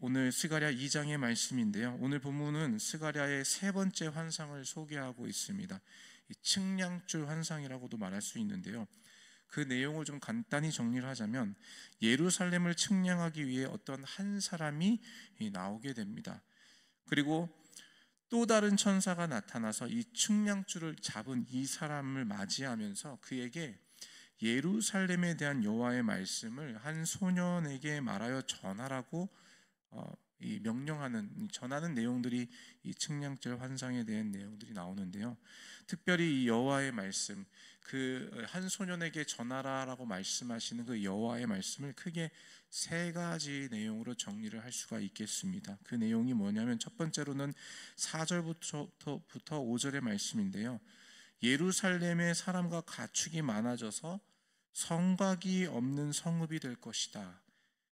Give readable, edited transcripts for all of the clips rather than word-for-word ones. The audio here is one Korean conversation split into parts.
오늘 스가랴 2장의 말씀인데요. 오늘 본문은 스가랴의 세 번째 환상을 소개하고 있습니다. 이 측량줄 환상이라고도 말할 수 있는데요. 그 내용을 좀 간단히 정리를 하자면 예루살렘을 측량하기 위해 어떤 한 사람이 나오게 됩니다. 그리고 또 다른 천사가 나타나서 이 측량줄을 잡은 이 사람을 맞이하면서 그에게 예루살렘에 대한 여호와의 말씀을 한 소년에게 말하여 전하라고 이 명령하는, 전하는 내용들이 이 측량절 환상에 대한 내용들이 나오는데요. 특별히 이 여호와의 말씀, 그 한 소년에게 전하라라고 말씀하시는 그 여호와의 말씀을 크게 세 가지 내용으로 정리를 할 수가 있겠습니다. 그 내용이 뭐냐면 첫 번째로는 4절부터 5절의 말씀인데요. 예루살렘의 사람과 가축이 많아져서 성곽이 없는 성읍이 될 것이다.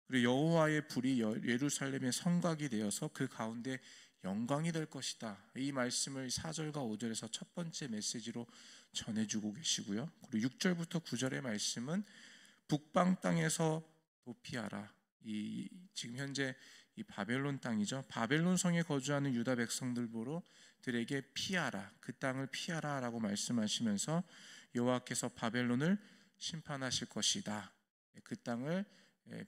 그리고 여호와의 불이 예루살렘의 성곽이 되어서 그 가운데 영광이 될 것이다. 이 말씀을 4절과 5절에서 첫 번째 메시지로 전해주고 계시고요. 그리고 6절부터 9절의 말씀은 북방 땅에서 도피하라. 지금 현재 이 바벨론 땅이죠. 바벨론 성에 거주하는 유다 백성들에게 피하라. 그 땅을 피하라라고 말씀하시면서 여호와께서 바벨론을 심판하실 것이다. 그 땅을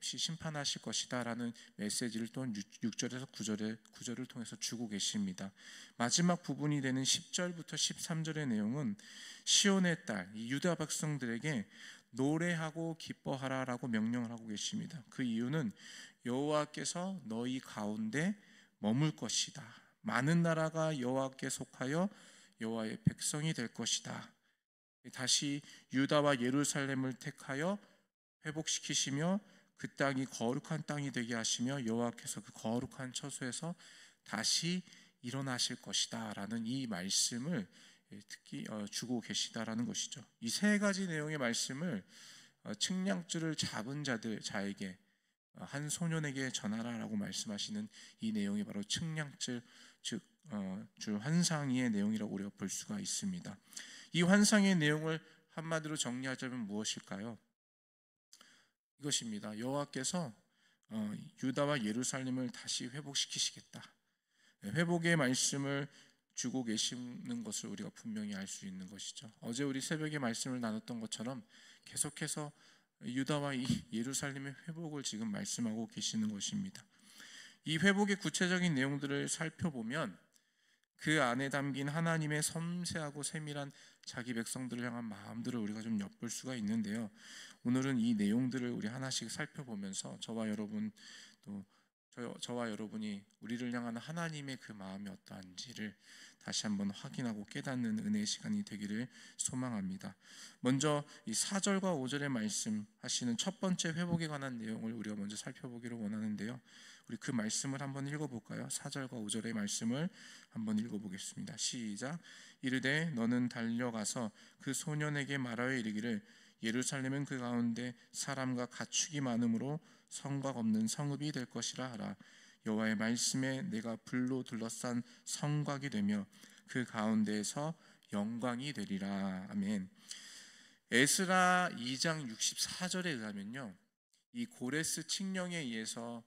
심판하실 것이다 라는 메시지를 또 6절에서 9절을 통해서 주고 계십니다. 마지막 부분이 되는 10절부터 13절의 내용은 시온의 딸 유다 백성들에게 노래하고 기뻐하라 라고 명령을 하고 계십니다. 그 이유는 여호와께서 너희 가운데 머물 것이다. 많은 나라가 여호와께 속하여 여호와의 백성이 될 것이다. 다시 유다와 예루살렘을 택하여 회복시키시며 그 땅이 거룩한 땅이 되게 하시며 여호와께서 그 거룩한 처소에서 다시 일어나실 것이다 라는 이 말씀을 특히 주고 계시다라는 것이죠. 이 세 가지 내용의 말씀을 측량줄을 잡은 자에게 한 소년에게 전하라라고 말씀하시는 이 내용이 바로 측량줄 즉 줄 환상의 내용이라고 우리가 볼 수가 있습니다. 이 환상의 내용을 한마디로 정리하자면 무엇일까요? 이것입니다. 여호와께서 유다와 예루살렘을 다시 회복시키시겠다. 회복의 말씀을 주고 계시는 것을 우리가 분명히 알 수 있는 것이죠. 어제 우리 새벽에 말씀을 나눴던 것처럼 계속해서 유다와 이 예루살렘의 회복을 지금 말씀하고 계시는 것입니다. 이 회복의 구체적인 내용들을 살펴보면 그 안에 담긴 하나님의 섬세하고 세밀한 자기 백성들을 향한 마음들을 우리가 좀 엿볼 수가 있는데요. 오늘은 이 내용들을 우리 하나씩 살펴보면서 저와 여러분이 우리를 향한 하나님의 그 마음이 어떠한지를 다시 한번 확인하고 깨닫는 은혜의 시간이 되기를 소망합니다. 먼저 이 4절과 5절의 말씀하시는 첫 번째 회복에 관한 내용을 우리가 먼저 살펴보기를 원하는데요. 우리 그 말씀을 한번 읽어볼까요? 4절과 5절의 말씀을 한번 읽어보겠습니다. 시작. 이르되 너는 달려가서 그 소년에게 말하여 이르기를 예루살렘은 그 가운데 사람과 가축이 많으므로 성곽 없는 성읍이 될 것이라 하라. 여호와의 말씀에 내가 불로 둘러싼 성곽이 되며 그 가운데에서 영광이 되리라. 아멘. 에스라 2장 64절에 의하면요, 이 고레스 칙령에 의해서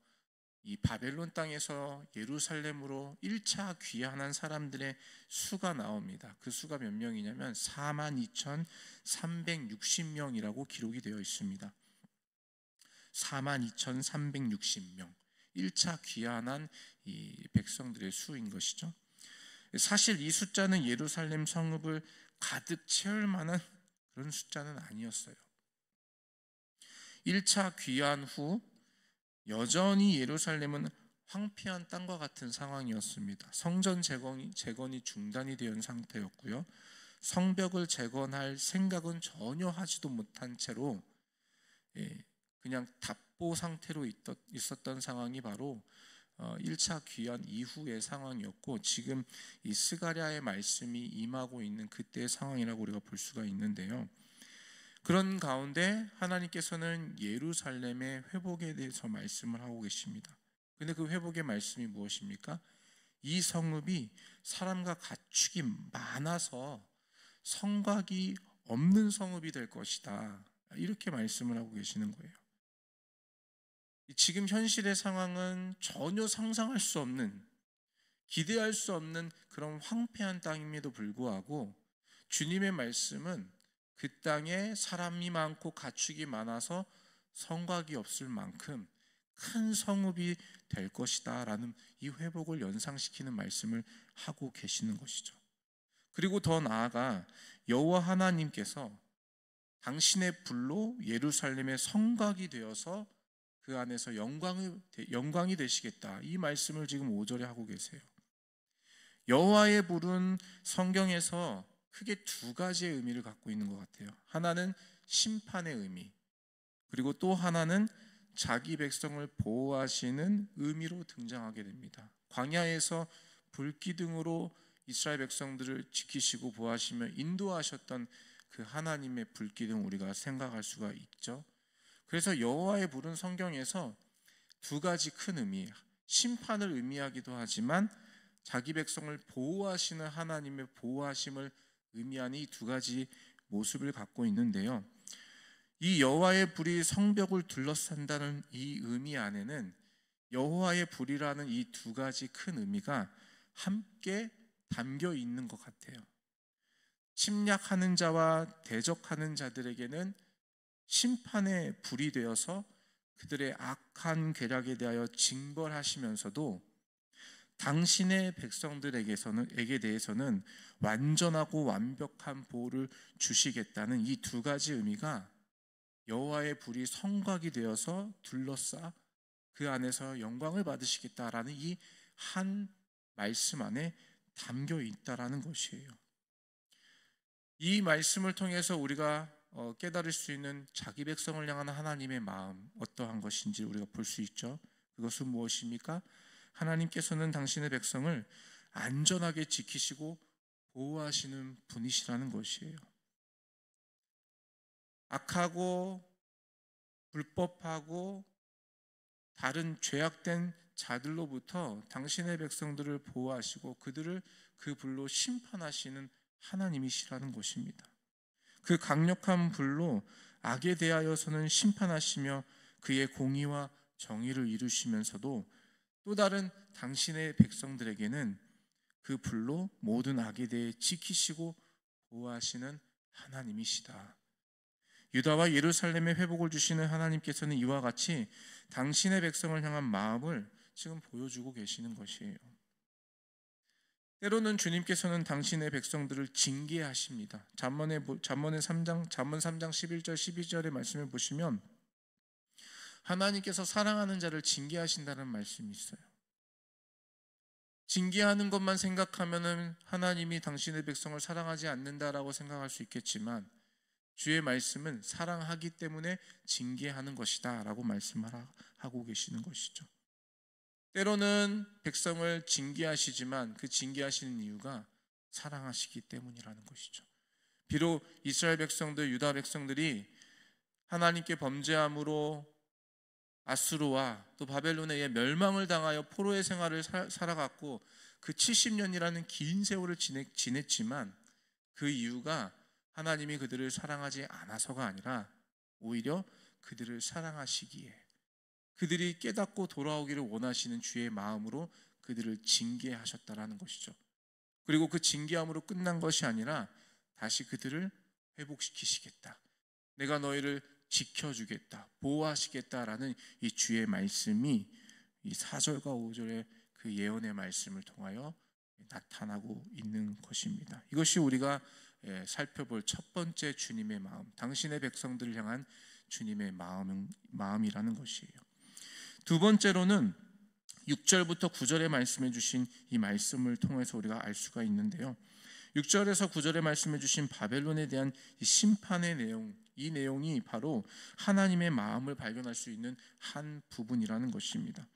이 바벨론 땅에서 예루살렘으로 1차 귀환한 사람들의 수가 나옵니다. 그 수가 몇 명이냐면 42,360명이라고 기록이 되어 있습니다. 42,360명, 1차 귀환한 이 백성들의 수인 것이죠. 사실 이 숫자는 예루살렘 성읍을 가득 채울 만한 그런 숫자는 아니었어요. 1차 귀환 후 여전히 예루살렘은 황폐한 땅과 같은 상황이었습니다. 성전 재건이 중단이 된 상태였고요. 성벽을 재건할 생각은 전혀 하지도 못한 채로 그냥 답보 상태로 있었던 상황이 바로 1차 귀환 이후의 상황이었고, 지금 이 스가랴의 말씀이 임하고 있는 그때의 상황이라고 우리가 볼 수가 있는데요. 그런 가운데 하나님께서는 예루살렘의 회복에 대해서 말씀을 하고 계십니다. 그런데 그 회복의 말씀이 무엇입니까? 이 성읍이 사람과 가축이 많아서 성곽이 없는 성읍이 될 것이다, 이렇게 말씀을 하고 계시는 거예요. 지금 현실의 상황은 전혀 상상할 수 없는, 기대할 수 없는 그런 황폐한 땅임에도 불구하고 주님의 말씀은 그 땅에 사람이 많고 가축이 많아서 성곽이 없을 만큼 큰 성읍이 될 것이다 라는 이 회복을 연상시키는 말씀을 하고 계시는 것이죠. 그리고 더 나아가 여호와 하나님께서 당신의 불로 예루살렘의 성곽이 되어서 그 안에서 영광이 되시겠다, 이 말씀을 지금 5절에 하고 계세요. 여호와의 불은 성경에서 크게 두 가지의 의미를 갖고 있는 것 같아요. 하나는 심판의 의미, 그리고 또 하나는 자기 백성을 보호하시는 의미로 등장하게 됩니다. 광야에서 불기둥으로 이스라엘 백성들을 지키시고 보호하시며 인도하셨던 그 하나님의 불기둥, 우리가 생각할 수가 있죠. 그래서 여호와의 불은 성경에서 두 가지 큰 의미, 심판을 의미하기도 하지만 자기 백성을 보호하시는 하나님의 보호하심을 의미하는 이 두 가지 모습을 갖고 있는데요. 이 여호와의 불이 성벽을 둘러싼다는 이 의미 안에는 여호와의 불이라는 이 두 가지 큰 의미가 함께 담겨 있는 것 같아요. 침략하는 자와 대적하는 자들에게는 심판의 불이 되어서 그들의 악한 계략에 대하여 징벌하시면서도 당신의 백성들에게 대해서는 완전하고 완벽한 보호를 주시겠다는 이 두 가지 의미가 여호와의 불이 성곽이 되어서 둘러싸 그 안에서 영광을 받으시겠다라는 이 한 말씀 안에 담겨 있다라는 것이에요. 이 말씀을 통해서 우리가 깨달을 수 있는 자기 백성을 향한 하나님의 마음, 어떠한 것인지 우리가 볼 수 있죠. 그것은 무엇입니까? 하나님께서는 당신의 백성을 안전하게 지키시고 보호하시는 분이시라는 것이에요. 악하고 불법하고 다른 죄악된 자들로부터 당신의 백성들을 보호하시고 그들을 그 불로 심판하시는 하나님이시라는 것입니다. 그 강력한 불로 악에 대하여서는 심판하시며 그의 공의와 정의를 이루시면서도 또 다른 당신의 백성들에게는 그 불로 모든 악에 대해 지키시고 보호하시는 하나님이시다. 유다와 예루살렘의 회복을 주시는 하나님께서는 이와 같이 당신의 백성을 향한 마음을 지금 보여주고 계시는 것이에요. 때로는 주님께서는 당신의 백성들을 징계하십니다. 잠언 3장 11절 12절의 말씀을 보시면 하나님께서 사랑하는 자를 징계하신다는 말씀이 있어요. 징계하는 것만 생각하면은 하나님이 당신의 백성을 사랑하지 않는다라고 생각할 수 있겠지만 주의 말씀은 사랑하기 때문에 징계하는 것이다 라고 말씀하고 계시는 것이죠. 때로는 백성을 징계하시지만 그 징계하시는 이유가 사랑하시기 때문이라는 것이죠. 비록 이스라엘 백성들, 유다 백성들이 하나님께 범죄함으로 아수르와 또 바벨론에 의해 멸망을 당하여 포로의 생활을 살아갔고 그 70년이라는 긴 세월을 지냈지만 그 이유가 하나님이 그들을 사랑하지 않아서가 아니라 오히려 그들을 사랑하시기에, 그들이 깨닫고 돌아오기를 원하시는 주의 마음으로 그들을 징계하셨다라는 것이죠. 그리고 그 징계함으로 끝난 것이 아니라 다시 그들을 회복시키시겠다, 내가 너희를 지켜주겠다, 보호하시겠다라는 이 주의 말씀이 이 4절과 5절의 그 예언의 말씀을 통하여 나타나고 있는 것입니다. 이것이 우리가 살펴볼 첫 번째 주님의 마음, 당신의 백성들을 향한 주님의 마음이라는 것이에요. 두 번째로는 6절부터 9절에 말씀해 주신 이 말씀을 통해서 우리가 알 수가 있는데요. 6절에서 9절에 말씀해 주신 바벨론에 대한 이 심판의 내용, 이 내용이 바로 하나님의 마음을 발견할 수 있는 한 부분이라는 것입니다.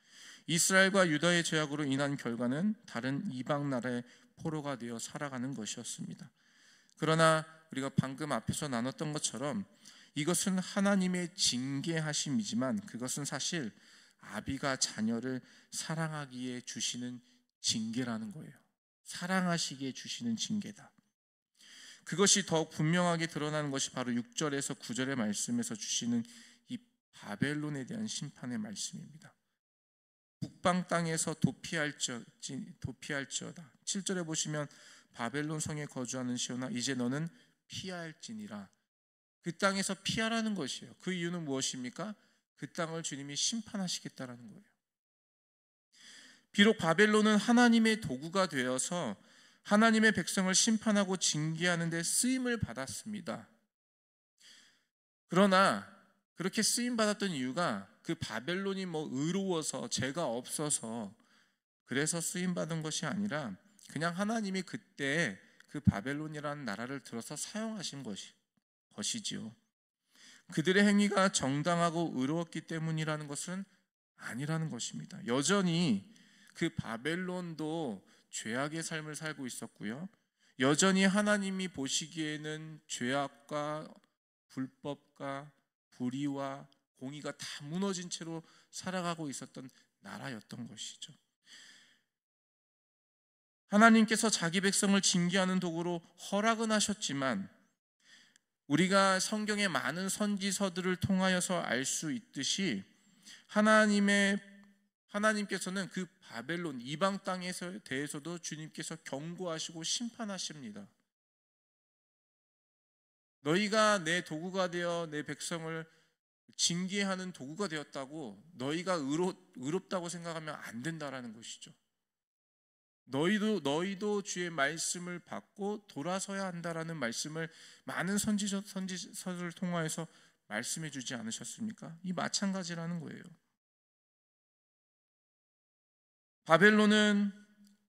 이스라엘과 유다의 죄악으로 인한 결과는 다른 이방 나라의 포로가 되어 살아가는 것이었습니다. 그러나 우리가 방금 앞에서 나눴던 것처럼 이것은 하나님의 징계하심이지만 그것은 사실 아비가 자녀를 사랑하기에 주시는 징계라는 거예요. 사랑하시기에 주시는 징계다. 그것이 더욱 분명하게 드러나는 것이 바로 6절에서 9절의 말씀에서 주시는 이 바벨론에 대한 심판의 말씀입니다. 북방 땅에서 도피할지어다. 7절에 보시면 바벨론 성에 거주하는 시온아 이제 너는 피할지니라. 그 땅에서 피하라는 것이에요. 그 이유는 무엇입니까? 그 땅을 주님이 심판하시겠다라는 거예요. 비록 바벨론은 하나님의 도구가 되어서 하나님의 백성을 심판하고 징계하는 데 쓰임을 받았습니다. 그러나 그렇게 쓰임 받았던 이유가 그 바벨론이 의로워서 죄가 없어서 그래서 쓰임 받은 것이 아니라 그냥 하나님이 그때 그 바벨론이라는 나라를 들어서 사용하신 것이지요. 그들의 행위가 정당하고 의로웠기 때문이라는 것은 아니라는 것입니다. 여전히 그 바벨론도 죄악의 삶을 살고 있었고요. 여전히 하나님이 보시기에는 죄악과 불법과 불의와 공의가 다 무너진 채로 살아가고 있었던 나라였던 것이죠. 하나님께서 자기 백성을 징계하는 도구로 허락은 하셨지만 우리가 성경의 많은 선지서들을 통하여서 알 수 있듯이 하나님께서는 그 바벨론 이방 땅에 대해서도 주님께서 경고하시고 심판하십니다. 너희가 내 도구가 되어 내 백성을 징계하는 도구가 되었다고 너희가 의롭다고 생각하면 안 된다라는 것이죠. 너희도 주의 말씀을 받고 돌아서야 한다라는 말씀을 많은 선지서를 통하여서 말씀해 주지 않으셨습니까? 이 마찬가지라는 거예요. 바벨론은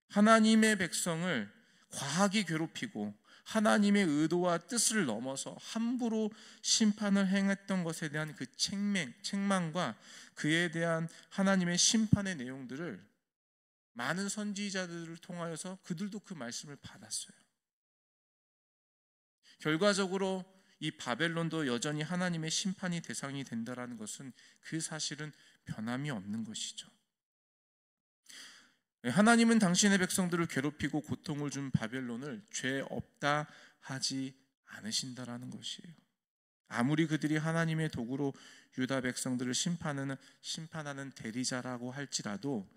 하나님의 백성을 과하게 괴롭히고 하나님의 의도와 뜻을 넘어서 함부로 심판을 행했던 것에 대한 그 책망과 그에 대한 하나님의 심판의 내용들을 많은 선지자들을 통하여서 그들도 그 말씀을 받았어요. 결과적으로 이 바벨론도 여전히 하나님의 심판이 대상이 된다라는 것은 그 사실은 변함이 없는 것이죠. 하나님은 당신의 백성들을 괴롭히고 고통을 준 바벨론을 죄 없다 하지 않으신다라는 것이에요. 아무리 그들이 하나님의 도구로 유다 백성들을 심판하는 대리자라고 할지라도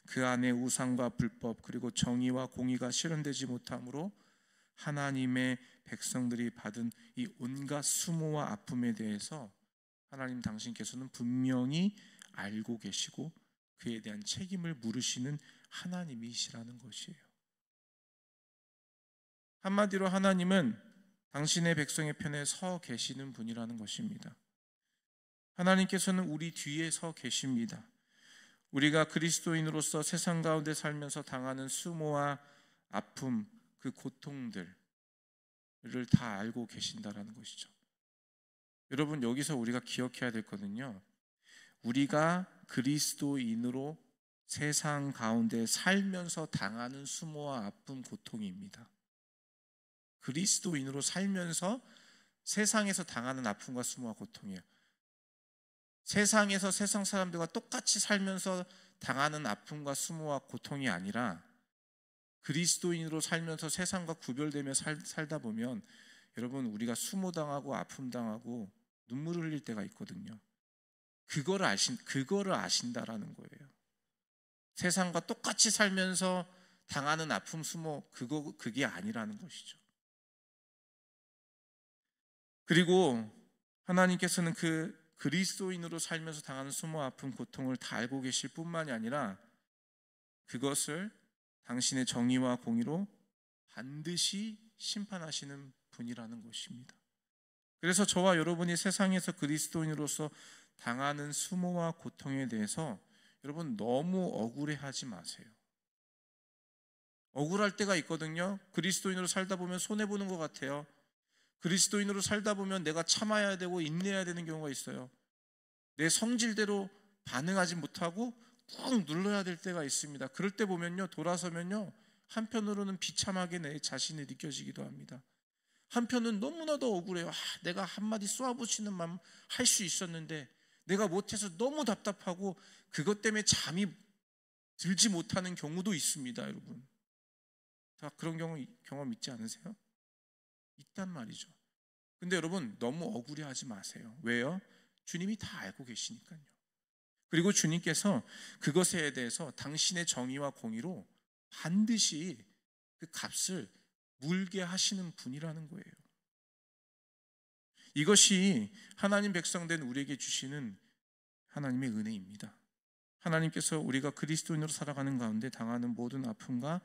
그 안에 우상과 불법 그리고 정의와 공의가 실현되지 못함으로 하나님의 백성들이 받은 이 온갖 수모와 아픔에 대해서 하나님 당신께서는 분명히 알고 계시고 그에 대한 책임을 물으시는 하나님이시라는 것이에요. 한마디로 하나님은 당신의 백성의 편에 서 계시는 분이라는 것입니다. 하나님께서는 우리 뒤에 서 계십니다. 우리가 그리스도인으로서 세상 가운데 살면서 당하는 수모와 아픔, 그 고통들을 다 알고 계신다라는 것이죠. 여러분, 여기서 우리가 기억해야 될 거는요, 우리가 그리스도인으로 세상 가운데 살면서 당하는 수모와 아픔, 고통입니다. 그리스도인으로 살면서 세상에서 당하는 아픔과 수모와 고통이에요. 세상에서 세상 사람들과 똑같이 살면서 당하는 아픔과 수모와 고통이 아니라 그리스도인으로 살면서 세상과 구별되며 살다 보면 여러분, 우리가 수모당하고 아픔당하고 눈물을 흘릴 때가 있거든요. 그거를 아신다라는 거예요. 세상과 똑같이 살면서 당하는 아픔, 수모, 그게 아니라는 것이죠. 그리고 하나님께서는 그 그리스도인으로 살면서 당하는 수모, 아픔, 고통을 다 알고 계실 뿐만이 아니라 그것을 당신의 정의와 공의로 반드시 심판하시는 분이라는 것입니다. 그래서 저와 여러분이 세상에서 그리스도인으로서 당하는 수모와 고통에 대해서 여러분 너무 억울해하지 마세요. 억울할 때가 있거든요. 그리스도인으로 살다 보면 손해보는 것 같아요. 그리스도인으로 살다 보면 내가 참아야 되고 인내해야 되는 경우가 있어요. 내 성질대로 반응하지 못하고 꾹 눌러야 될 때가 있습니다. 그럴 때 보면요, 돌아서면요, 한편으로는 비참하게 내 자신이 느껴지기도 합니다. 한편은 너무나도 억울해요. 내가 한마디 쏘아붙이는 마음 할 수 있었는데 내가 못해서 너무 답답하고 그것 때문에 잠이 들지 못하는 경우도 있습니다. 여러분, 다 그런 경험 있지 않으세요? 있단 말이죠. 근데 여러분, 너무 억울해하지 마세요. 왜요? 주님이 다 알고 계시니까요. 그리고 주님께서 그것에 대해서 당신의 정의와 공의로 반드시 그 값을 물게 하시는 분이라는 거예요. 이것이 하나님 백성 된 우리에게 주시는 하나님의 은혜입니다. 하나님께서 우리가 그리스도인으로 살아가는 가운데 당하는 모든 아픔과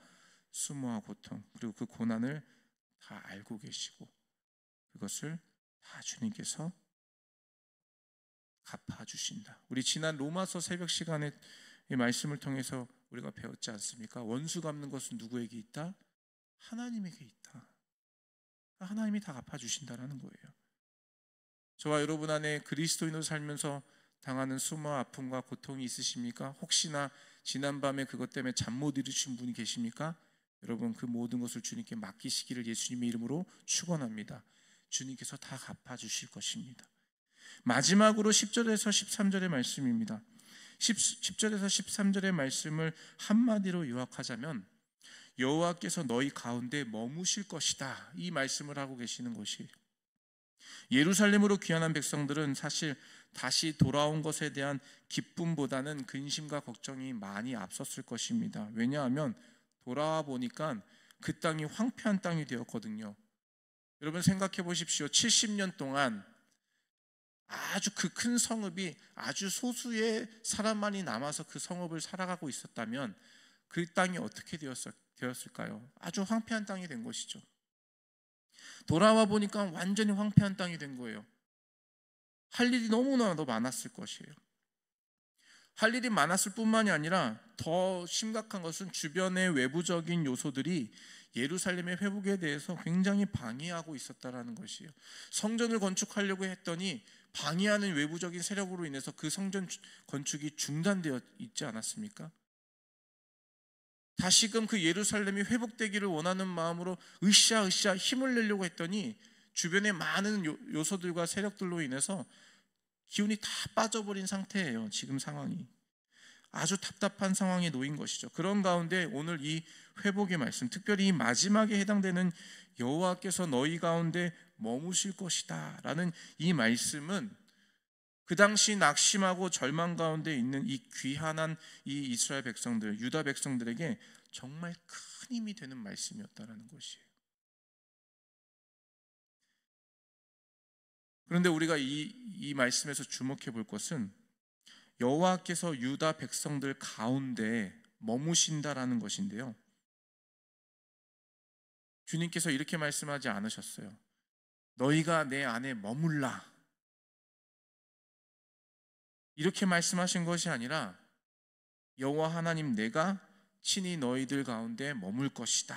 수모와 고통, 그리고 그 고난을 다 알고 계시고 그것을 다 주님께서 갚아주신다. 우리 지난 로마서 새벽 시간에 이 말씀을 통해서 우리가 배웠지 않습니까? 원수 갚는 것은 누구에게 있다? 하나님에게 있다. 하나님이 다 갚아주신다라는 거예요. 저와 여러분 안에 그리스도인으로 살면서 당하는 수모와 아픔과 고통이 있으십니까? 혹시나 지난밤에 그것 때문에 잠 못 이루신 분이 계십니까? 여러분 그 모든 것을 주님께 맡기시기를 예수님의 이름으로 축원합니다. 주님께서 다 갚아주실 것입니다. 마지막으로 10절에서 13절의 말씀입니다. 10절에서 13절의 말씀을 한마디로 요약하자면 여호와께서 너희 가운데 머무실 것이다, 이 말씀을 하고 계시는 것이, 예루살렘으로 귀환한 백성들은 사실 다시 돌아온 것에 대한 기쁨보다는 근심과 걱정이 많이 앞섰을 것입니다. 왜냐하면 돌아와 보니까 그 땅이 황폐한 땅이 되었거든요. 여러분 생각해 보십시오. 70년 동안 아주 그 큰 성읍이 아주 소수의 사람만이 남아서 그 성읍을 살아가고 있었다면 그 땅이 어떻게 되었을까요? 아주 황폐한 땅이 된 것이죠. 돌아와 보니까 완전히 황폐한 땅이 된 거예요. 할 일이 너무나도 많았을 것이에요. 할 일이 많았을 뿐만이 아니라 더 심각한 것은 주변의 외부적인 요소들이 예루살렘의 회복에 대해서 굉장히 방해하고 있었다는 것이에요. 성전을 건축하려고 했더니 방해하는 외부적인 세력으로 인해서 그 성전 건축이 중단되어 있지 않았습니까? 다시금 그 예루살렘이 회복되기를 원하는 마음으로 으쌰으쌰 힘을 내려고 했더니 주변의 많은 요소들과 세력들로 인해서 기운이 다 빠져버린 상태예요. 지금 상황이 아주 답답한 상황에 놓인 것이죠. 그런 가운데 오늘 이 회복의 말씀, 특별히 이 마지막에 해당되는 여호와께서 너희 가운데 머무실 것이다 라는 이 말씀은 그 당시 낙심하고 절망 가운데 있는 이 귀한한 이 이스라엘 백성들, 유다 백성들에게 정말 큰 힘이 되는 말씀이었다는 것이에요. 그런데 우리가 이 말씀에서 주목해 볼 것은 여호와께서 유다 백성들 가운데 머무신다라는 것인데요. 주님께서 이렇게 말씀하지 않으셨어요. 너희가 내 안에 머물라, 이렇게 말씀하신 것이 아니라 여호와 하나님 내가 친히 너희들 가운데 머물 것이다,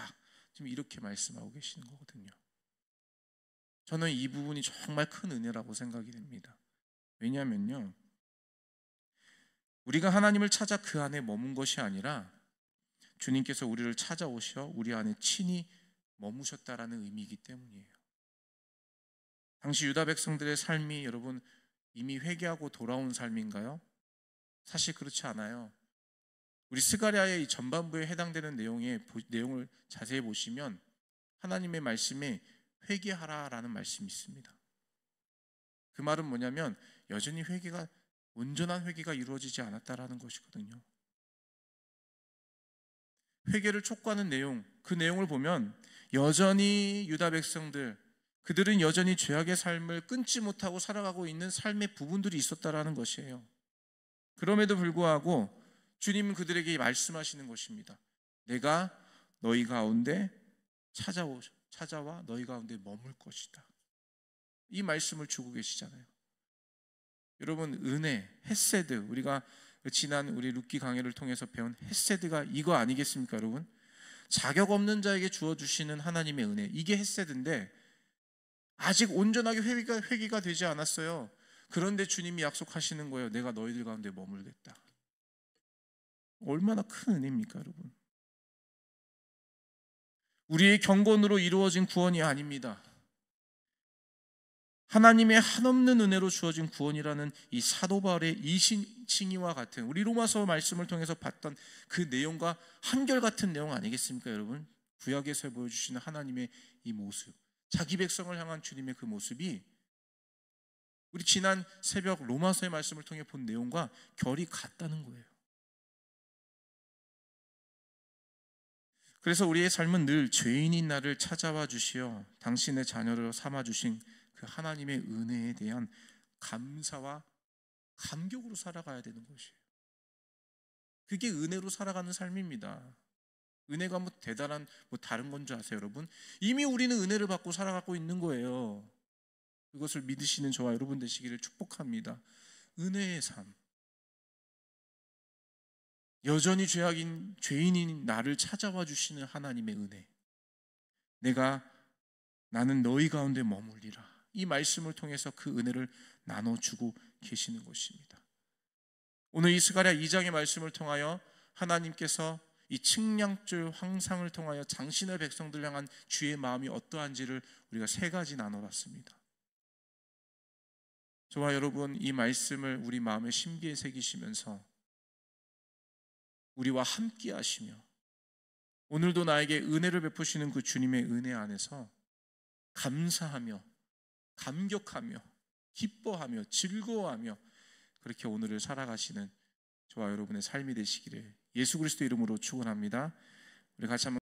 지금 이렇게 말씀하고 계시는 거거든요. 저는 이 부분이 정말 큰 은혜라고 생각이 됩니다. 왜냐하면요, 우리가 하나님을 찾아 그 안에 머문 것이 아니라 주님께서 우리를 찾아오셔 우리 안에 친히 머무셨다라는 의미이기 때문이에요. 당시 유다 백성들의 삶이 여러분 이미 회개하고 돌아온 삶인가요? 사실 그렇지 않아요. 우리 스가랴의 이 전반부에 해당되는 내용을 자세히 보시면 하나님의 말씀에 회개하라라는 말씀이 있습니다. 그 말은 뭐냐면 여전히 온전한 회개가 이루어지지 않았다라는 것이거든요. 회개를 촉구하는 내용, 그 내용을 보면 여전히 유다 백성들, 그들은 여전히 죄악의 삶을 끊지 못하고 살아가고 있는 삶의 부분들이 있었다라는 것이에요. 그럼에도 불구하고 주님은 그들에게 말씀하시는 것입니다. 내가 너희 가운데 찾아와 너희 가운데 머물 것이다. 이 말씀을 주고 계시잖아요. 여러분 은혜, 헤세드, 우리가 지난 우리 룻기 강해를 통해서 배운 헤세드가 이거 아니겠습니까 여러분? 자격 없는 자에게 주어주시는 하나님의 은혜, 이게 헤세드인데 아직 온전하게 회개가 되지 않았어요. 그런데 주님이 약속하시는 거예요. 내가 너희들 가운데 머물겠다. 얼마나 큰 은혜입니까 여러분? 우리의 경건으로 이루어진 구원이 아닙니다. 하나님의 한없는 은혜로 주어진 구원이라는 이 사도 바울의 이신칭의와 같은 우리 로마서 말씀을 통해서 봤던 그 내용과 한결같은 내용 아니겠습니까 여러분? 구약에서 보여주시는 하나님의 이 모습, 자기 백성을 향한 주님의 그 모습이 우리 지난 새벽 로마서의 말씀을 통해 본 내용과 결이 같다는 거예요. 그래서 우리의 삶은 늘 죄인인 나를 찾아와 주시어 당신의 자녀로 삼아 주신 그 하나님의 은혜에 대한 감사와 감격으로 살아가야 되는 것이에요. 그게 은혜로 살아가는 삶입니다. 은혜가 뭐 대단한 다른 건 줄 아세요, 여러분? 이미 우리는 은혜를 받고 살아가고 있는 거예요. 그것을 믿으시는 저와 여러분 되시기를 축복합니다. 은혜의 삶. 여전히 죄인인 나를 찾아와 주시는 하나님의 은혜. 나는 너희 가운데 머물리라. 이 말씀을 통해서 그 은혜를 나눠주고 계시는 것입니다. 오늘 이 스가랴 2장의 말씀을 통하여 하나님께서 이 측량줄 황상을 통하여 장신의 백성들 향한 주의 마음이 어떠한지를 우리가 세 가지 나눠봤습니다. 저와 여러분, 이 말씀을 우리 마음의 심기에 새기시면서 우리와 함께 하시며 오늘도 나에게 은혜를 베푸시는 그 주님의 은혜 안에서 감사하며 감격하며 기뻐하며 즐거워하며 그렇게 오늘을 살아가시는 저와 여러분의 삶이 되시기를 예수 그리스도 이름으로 축원합니다. 우리 같이 한번